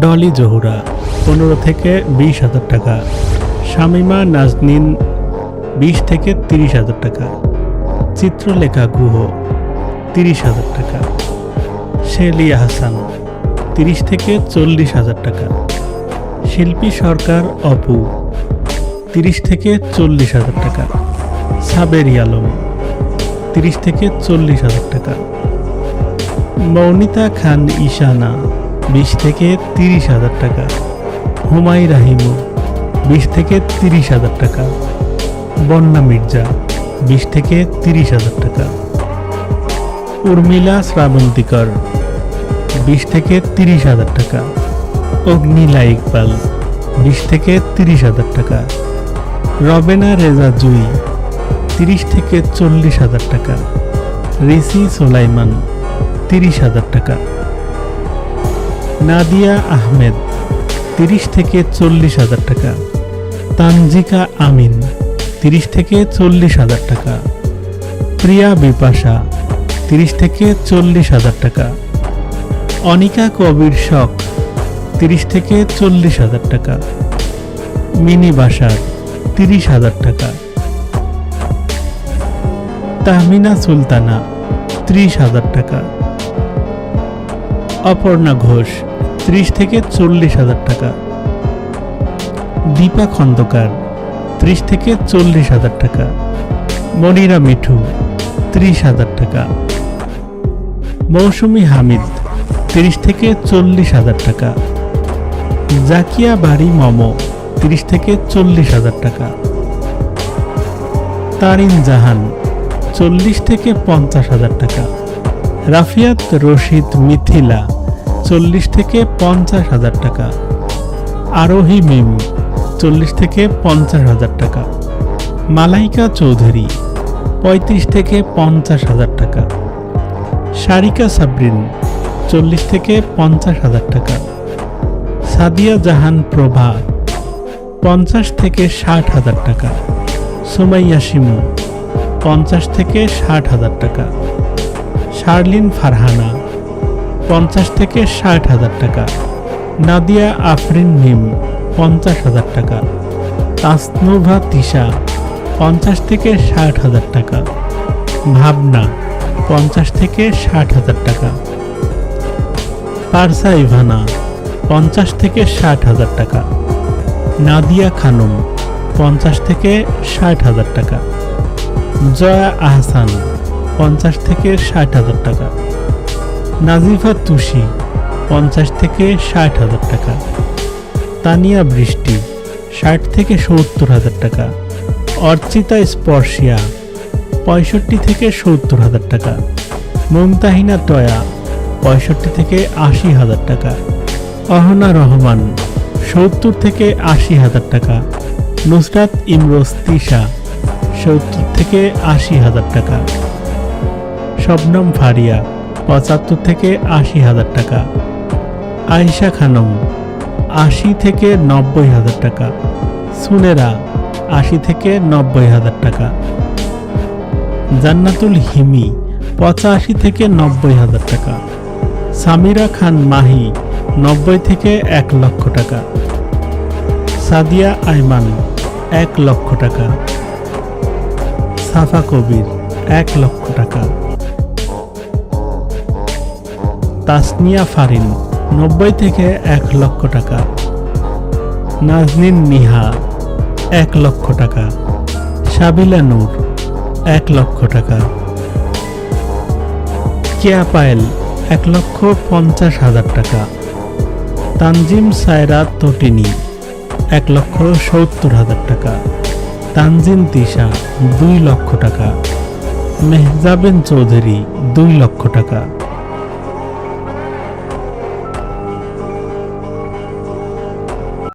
ডলি জহুরা 15 থেকে 20,000 টাকা। শামিমা নাজনীন 20 থেকে 30,000 টাকা। চিত্রলেখা গুহ 30,000 টাকা। শেলি আহসান 30 থেকে 40,000 টাকা। শিল্পী সরকার অপু 30 থেকে 40,000 টাকা। সাবেরি আলম 30 থেকে 40,000 টাকা। মৌনিতা খান ঈশানা 20 থেকে 30,000 টাকা। হুমায়রা হিমু 20 থেকে 30,000 টাকা। বন্যা মির্জা 20 থেকে 30,000 টাকা। উর্মিলা শ্রাবন্তিকর 20 থেকে 30,000 টাকা। অগ্নিলা ইকবাল 20 থেকে 30,000 টাকা। রবেনা রেজা জুই 30 থেকে 40,000 টাকা। রিসি সোলাইমান 30,000 টাকা। নাদিয়া আহমেদ 30 থেকে 40,000 টাকা। তানজিকা আমিন 30 থেকে 40,000 টাকা। প্রিয়া বিপাশা 30 থেকে 40,000 টাকা। অনিকা কবির শখ 30 থেকে 40,000 টাকা। মিনি বাসার 30,000 টাকা। তাহমিনা সুলতানা 30,000 টাকা। অপর্ণা ঘোষ 30 থেকে 40,000 টাকা। দীপা খন্দকার 30 থেকে 40,000 টাকা। মনিরা মিঠু 30,000 টাকা। মৌসুমী হামিদ 30 থেকে 40,000 টাকা। জাকিয়া বাড়ি মমো 30 থেকে 40,000 টাকা। তারিন জাহান 40 থেকে 50,000 টাকা। রাফিয়াত রশিদ মিথিলা 40 থেকে 50,000 টাকা। আরোহী মিম 40 থেকে 50,000 টাকা। মালাইকা চৌধুরী 35 থেকে 50,000 টাকা। সারিকা সাবরিন 40 থেকে 50,000 টাকা। সাদিয়া জাহান প্রভা 50 থেকে 60,000 টাকা। সুমাইয়া শিমু 50 থেকে 60,000 টাকা। শার্লিন ফারহানা 50 থেকে 60,000 টাকা। নাদিয়া আফরিন মিম 50,000 টাকা। তাসনুভা তিশা 50 থেকে 60,000 টাকা। ভাবনা 50 থেকে 60,000 টাকা। পারসা ইভানা 50 থেকে 60,000 টাকা। নাদিয়া খানম 50 থেকে 60,000 টাকা। জয়া আহসান 50 থেকে 60,000 টাকা। নাজিফা তুষি 50 থেকে 60,000 টাকা। তানিয়া বৃষ্টি 60 থেকে 70,000 টাকা। অর্চিতা স্পর্শিয়া 65 থেকে 70,000 টাকা। মুমতাহিনা টয়া 65 থেকে 80,000 টাকা। অহনা রহমান 70 থেকে 80,000 টাকা। নুসরাত ইমরোজ তিশা 70 থেকে 80,000 টাকা। শবনম ফারিয়া 75 থেকে 80,000 টাকা। আয়েশা খানম 80 থেকে 90,000 টাকা। সুনেরা 80 থেকে 90,000 টাকা। জান্নাতুল হিমি 85 থেকে 90,000 টাকা। সামিরা খান মাহি 90 থেকে 1 লক্ষ টাকা। সাদিয়া আইমান 1 লক্ষ টাকা। সাফা কবির 1 লক্ষ টাকা। তাসনিয়া ফারিন 90 থেকে 1 লক্ষ টাকা। নাজনীন নিহা 1 লক্ষ টাকা। সাবিলা নূর 1 লক্ষ টাকা। কেয়া পায়েল 1,50,000 টাকা। তানজিম সায়রা তটিনী 1,70,000 টাকা। তানজিন তিশা 2 লক্ষ টাকা। মেহজাবিন চৌধুরী 2 লক্ষ টাকা।